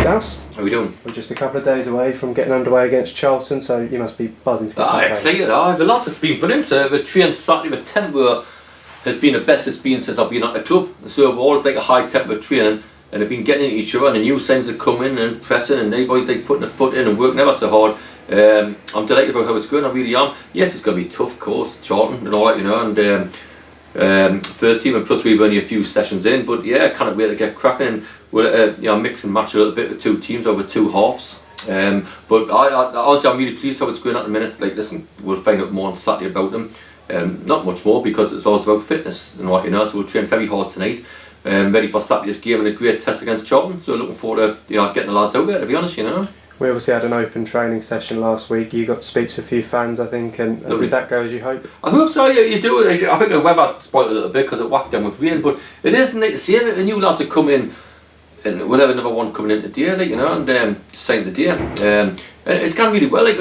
Dowse, how are we doing? we're just a couple of days away from getting underway against Charlton, so you must be buzzing to get back. Excited. The lads have been brilliant. The training Saturday with tempo has been the best it's been since I've been at the club. So we're always like a high tempo training, and they've been getting into each other, and the new signs are coming and pressing, and everybody's like putting a foot in and working ever so hard. I'm delighted about how it's going. I really am. Yes, it's going to be tough, of course, Charlton and all that, you know, and first team, and plus we've only a few sessions in, but yeah, can't wait to get cracking. And we'll you know, mix and match a little bit with two teams over two halves. But I honestly, I'm really pleased how it's going at the minute. Like, listen, we'll find out more on Saturday about them. Not much more, because it's also about fitness and what, you know. So we'll train very hard tonight, ready for Saturday's game and a great test against Charlton. So looking forward to, you know, getting the lads out there, to be honest, you know. We obviously had an open training session last week. You got to speak to a few fans, I think, and did that go as you hoped? I hope so. Yeah, you do. I think the weather spoiled a little bit because it whacked them with rain, but it isn't like, see, the new lads that come in, and we'll have another one coming in today, like, you know, and saying today, and it's gone really well. Like,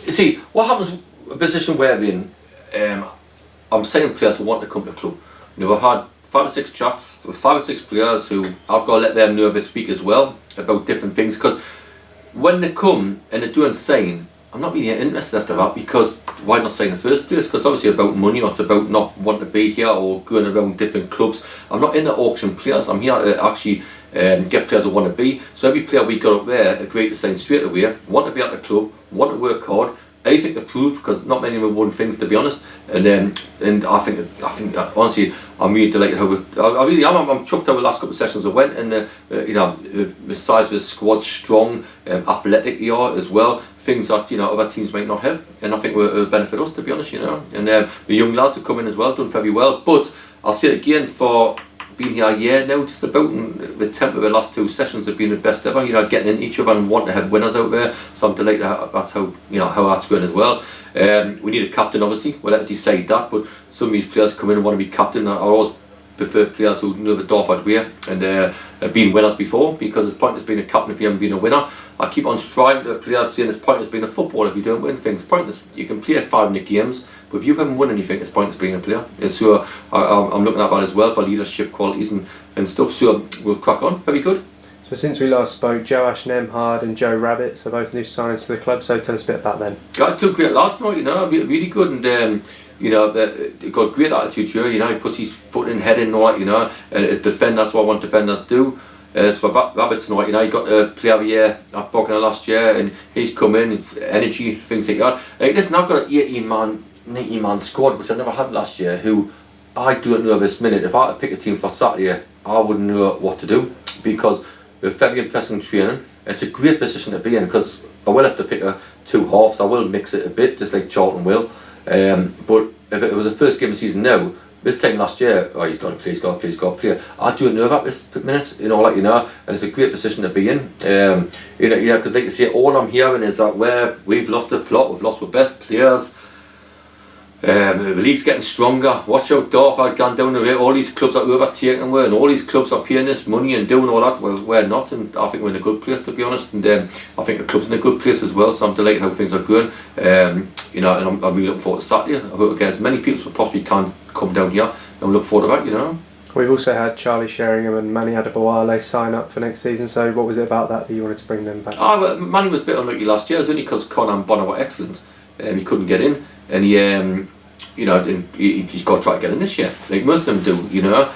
you see, what happens? A position where we're in, I'm saying players who want to come to the club. You know, I've had 5 or 6 chats with 5 or 6 players who I've got to let them know this week as well about different things, because when they come and they don't sign, I'm not really interested after that, because why not sign in the first place? Because obviously about money, or it's about not wanting to be here or going around different clubs. I'm not in the auction players. I'm here to actually get players who want to be. So every player we got up there agreed to sign straight away, want to be at the club, want to work hard, anything to prove, because not many of them have won things, to be honest. And I think honestly, I'm really delighted how I really am. I'm chuffed how the last couple of sessions I went, and you know, the size of the squad's strong, athletic they are as well. Things that, you know, other teams might not have, and I think will benefit us, to be honest, you know. And the young lads have come in as well, done very well. But I'll say it again, for being here a year now, just about, and the tempo of the last 2 sessions have been the best ever. You know, getting in each other and wanting to have winners out there. So I'm delighted that's how, you know, how that's going as well. We need a captain, obviously. We'll have to decide that. But some of these players come in and want to be captain. I always prefer players who know the Dartford way and have been winners before, because it's pointless being a captain if you haven't been a winner. I keep on striving to players saying it's pointless being a footballer if you don't win things. Pointless. You can play 5-minute games, but if you haven't won anything, it's pointless being a player. And so I'm looking at that as well for leadership qualities and stuff. So we'll crack on. Very good. So since we last spoke, Joash Nemhard and Joe Rabbit are both new signings to the club, so tell us a bit about them. Got 2 great lads now, you know, really good, and you know, they've got great attitude here. You know, he puts his foot in, head in, and all that, you know, and as defend, that's what I want defenders to do. As for Rabbits and all, you know, he got a player of the year at Bognor last year, and he's come in, energy, things like that. Like, listen, I've got an 18-man, 19-man squad, which I never had last year, who I don't know this minute. If I had to pick a team for Saturday, I wouldn't know what to do, because we're very impressive training. It's a great position to be in, because I will have to pick 2 halves. I will mix it a bit, just like Charlton will. But if it was the first game of the season now, this time last year, oh, he's got to play, he's got to play, he's got to play. I do know about this minute, you know, like, you know, and it's a great position to be in. You know, because like you say, all I'm hearing is that where we've lost the plot, we've lost our best players. The league's getting stronger. Watch out, Dartford gone down the way. All these clubs are overtaking we, and all these clubs are paying this money and doing all that. Well, we're not, and I think we're in a good place, to be honest. And I think the club's in a good place as well. So I'm delighted how things are going. You know, and I'm really looking forward to Saturday. I hope as many people as possibly can come down here, and we look forward to that, you know. We've also had Charlie Sheringham and Manny Adebowale sign up for next season, so what was it about that you wanted to bring them back? Well, Manny was a bit unlucky last year. It was only because Connor and Bonner were excellent, and he couldn't get in, and he you know, he's got to try to get in this year, like most of them do, you know.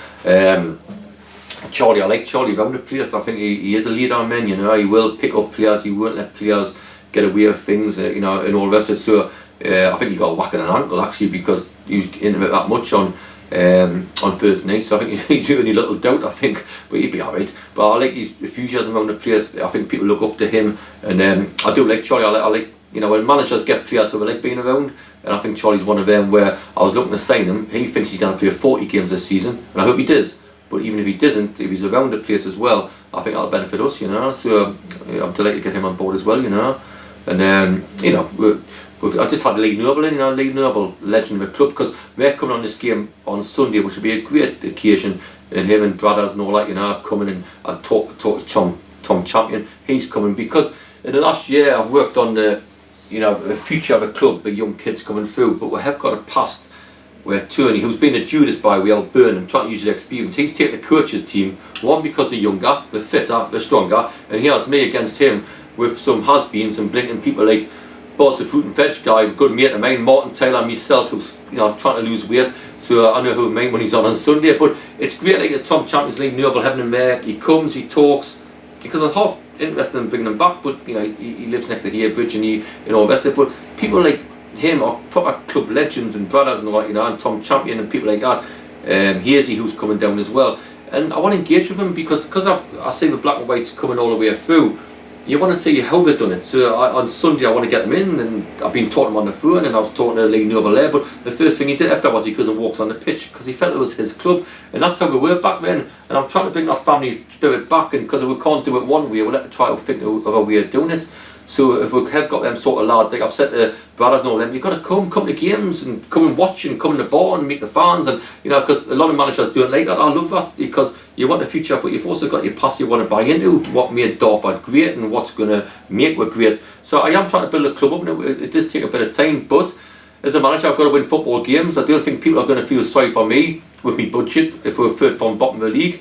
Charlie, I like Charlie around the place. I think he is a leader of men, you know. He will pick up players, he won't let players get away with things, you know, and all the rest of it. So I think he got a whack in an ankle, actually, because he was into it that much on Thursday night. So I think he's only little doubt, I think, but he'd be alright. But I like his enthusiasm around the place. I think people look up to him, and I do like Charlie. I like, you know, when managers get players who like being around, and I think Charlie's one of them where I was looking to sign him. He thinks he's going to play 40 games this season, and I hope he does. But even if he doesn't, if he's around the place as well, I think that'll benefit us, you know. So I'm delighted to get him on board as well, you know. And you know, I just had Lee Noble in, you know, Lee Noble, legend of the club, because they're coming on this game on Sunday, which will be a great occasion, and him and brothers and all that, you know, coming and talk to Tom Champion. He's coming because in the last year I've worked on the, you know, the future of a club, the young kids coming through, but we have got a past where Tony, who's been a Judas by Will Burnham, trying to use his experience, he's taken the coach's team, one because they're younger, they're fitter, they're stronger, and he has me against him with some has-beens and blinking people like Boss, the fruit and veg guy, good mate of mine, Martin Taylor, myself, who's trying to lose weight. So I know who mine when he's on Sunday. But it's great, like a Tom Champions League Noble having him there. He comes, he talks, because I'm half interested in bringing him back. But he lives next to Herebridge and he rest of it. But people like him are proper club legends and brothers and all that, and Tom Champion and people like that. Hazy, who's coming down as well. And I want to engage with him because I see the black and whites coming all the way through. You want to see how they've done it. So on Sunday I want to get them in, and I've been talking to him on the phone, and I was talking to Lee Noble there, but the first thing he did after was he goes and walks on the pitch because he felt it was his club, and that's how we were back then. And I'm trying to bring that family spirit back, and because we can't do it one way, we'll have to try to think of a way of doing it. So if we have got them sort of lads, like I've said to brothers and all them, you've got to come to games and come and watch and come in the bar and meet the fans, and because a lot of managers do it like that. I love that because you want the future, but you've also got your past you want to buy into, what made Dartford great and what's going to make it great. So I am trying to build a club up, and it does take a bit of time, but as a manager I've got to win football games. I don't think people are going to feel sorry for me with my budget if we're third from bottom of the league.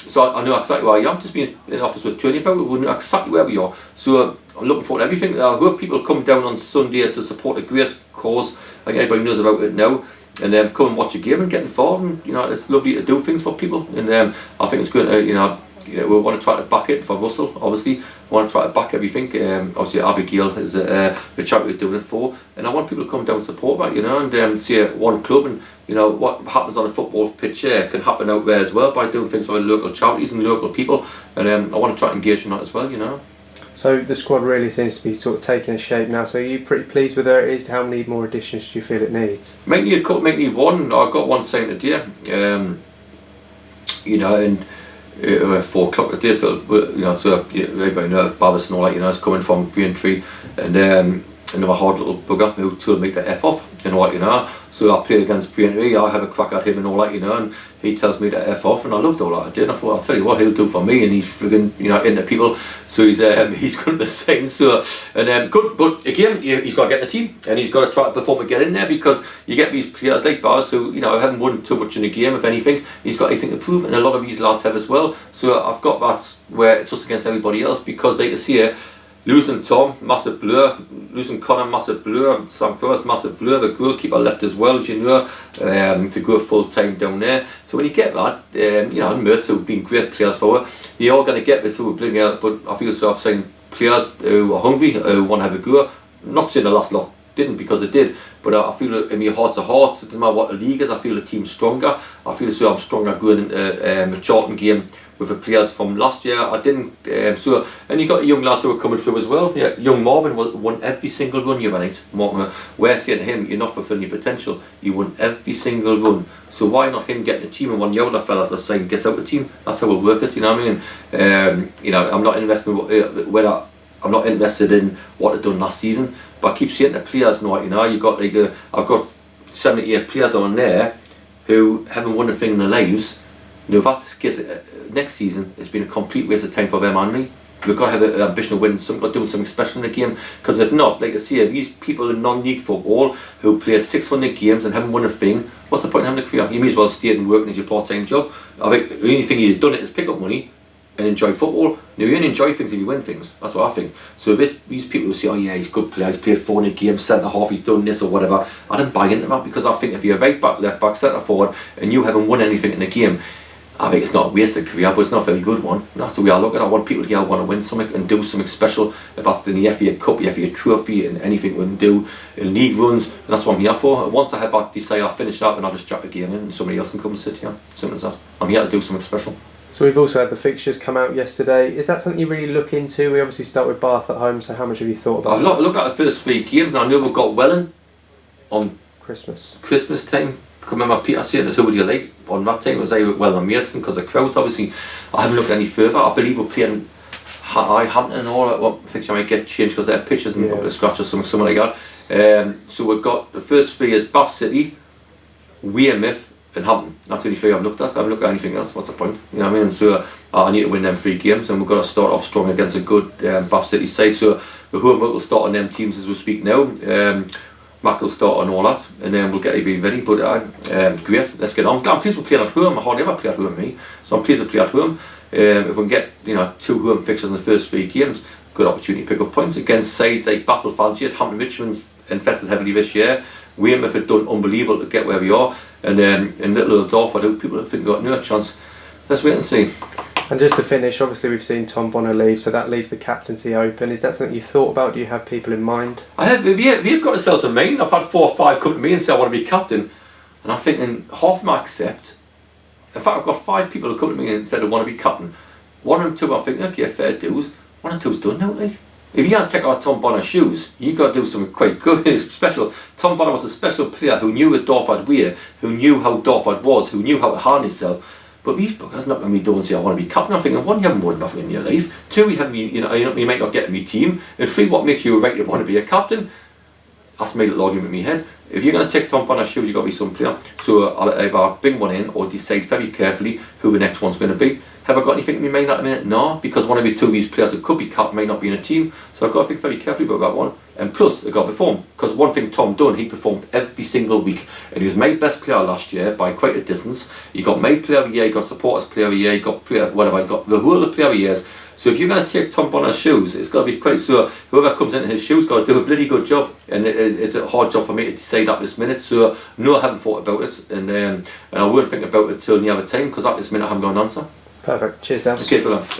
So I know exactly where I am. Just being in office with Tony about it, we know exactly where we are. So I'm looking forward to everything. I hope people come down on Sunday to support a great cause. Like everybody knows about it now. And come and watch a game and get involved. And it's lovely to do things for people. And I think it's good. We want to try to back it for Russell. Obviously, we want to try to back everything. Obviously, Abigail is the charity we're doing it for, and I want people to come down and support that. And see one club, and what happens on a football pitch here can happen out there as well by doing things for the local charities and local people. And I want to try to engage in that as well. So the squad really seems to be sort of taking a shape now. So are you pretty pleased with where it is? How many more additions do you feel it needs? Might need a couple, might need one. I've got one signed today. And 4 o'clock today. So so everybody knows Babas and all that. It's coming from Braintree, and another hard little bugger who told me to F off. So I played against Braintree. I have a crack at him and all that. And he tells me to F off, and I loved all that I did. And I thought, I'll tell you what he'll do for me, and he's friggin' into people. So he's going to sign. So good, but again he's got to get in the team, and he's got to try to perform and get in there, because you get these players like Bars who haven't won too much in the game. If anything, he's got anything to prove, and a lot of these lads have as well. So I've got that where it's just against everybody else, because like I see losing Tom, massive blur. Losing Connor, massive blur. Sam Cross, massive blur. The goalkeeper left as well, as to go full time down there. So when you get that, and Mertz, who've been great players for it, you're all going to get this who will bring out. But I feel so I've seen players who are hungry, who want to have a go. I'm not saying the last lot didn't, because it did, but I feel in my hearts of hearts, it doesn't matter what the league is, I feel the team's stronger. I feel so I'm stronger going into the Charlton game with the players from last year. I didn't, and you got young lads who are coming through as well. Yeah, young Marvin won every single run the other night. Martin, we're saying to him, you're not fulfilling your potential. He won every single run. So why not him getting the team, and one of the other fellas are saying, gets out the team. That's how we'll work it, what I mean? I'm not invested in I'm not interested in what they've done last season, but I keep saying to players, you got I've got 78 players on there who haven't won a thing in their lives. If that's the case, next season it's been a complete waste of time for them and me. We've got to have an ambition of winning something, or doing something special in the game, because if not, like I say, these people in non-league football who play 600 games and haven't won a thing, what's the point of having a career? You may as well stay and work as your part-time job. I think the only thing you've done it is pick up money and enjoy football. Now, you only enjoy things if you win things. That's what I think. So these people who say, oh yeah, he's a good player, he's played 400 games, centre half, he's done this or whatever, I didn't buy into that, because I think if you're right back, left back, centre forward, and you haven't won anything in the game, I think it's not a wasted career, but it's not a very good one. That's the way I look at it. I want people to want to win something and do something special. If that's in the FA Cup, the FA Trophy, and anything we can do in league runs, and that's what I'm here for. Once I have that desire, I'll finish that, and I'll just jack the game in, and somebody else can come and sit here. Simple as that. I'm here to do something special. So we've also had the fixtures come out yesterday. Is that something you really look into? We obviously start with Bath at home, so how much have you thought about I've looked at the first 3 games, and I know we've got Welling on Christmas time. I remember Peter saying this, who would you like on that time? It was either Welling or Mason, because the crowds, obviously. I haven't looked any further. I believe we're playing Hampton and all that. What fixture might get changed because they have pitches and a scratch or something like that. So we've got the first 3 is Bath City, Weymouth, and Hampton. That's the only 3 I've looked at. I haven't looked at anything else. What's the point? You know what I mean? So I need to win them 3 games, and we've got to start off strong against a good Bath City side. So the homework will start on them teams as we speak now. Mac will start and all that, and then we'll get everybody ready. But great, let's get on. I'm pleased we're playing at home. I hardly ever play at home, me. So I'm pleased to play at home. If we can get 2 home fixtures in the first 3 games, good opportunity to pick up points against sides like Baffle Fancy at Hampton Richmond's invested heavily this year. Weymouth have done unbelievable to get where we are, and little old Dorford, people think we've got no chance. Let's wait and see. And just to finish, obviously we've seen Tom Bonner leave, so that leaves the captaincy open. Is that something you thought about? Do you have people in mind? We've got ourselves a main. I've had 4 or 5 come to me and say I want to be captain, and I'm thinking half of them I accept. In fact, I've got 5 people who come to me and said they want to be captain. 1 and 2 I'm thinking, okay, fair dues. 1 and 2's done now, like. If you can't take out Tom Bonner's shoes, you got to do something quite good, special. Tom Bonner was a special player who knew the Dorford way, who knew how Dorford was, who knew how to harness himself. But these buggers not going to be doing say I want to be captain. I'm thinking, 1, you haven't won nothing in your life. 2, you haven't you might not get in my team. And 3, what makes you right to want to be a captain? That's my little argument in my head. If you're going to take Tom Bonner's shoes, you've got to be some player. So I'll either bring one in or decide very carefully who the next one's going to be. Have I got anything in my mind at the minute? No, because one of the 2 of these players that could be captain may not be in a team. So I've got to think very carefully about that one. And plus, I've got to perform. Because one thing Tom done, he performed every single week. And he was made best player last year by quite a distance. He got made player of the year, he got supporters player of the year, he got player, whatever, he got the whole of player of the years. So if you're going to take Tom Bonner's shoes, it's got to be quite, so whoever comes into his shoes got to do a bloody good job. And it's a hard job for me to decide at this minute. So no, I haven't thought about it. And I won't think about it till near the time, because at this minute I haven't got an answer. Perfect. Cheers, Dowse. Okay, for that.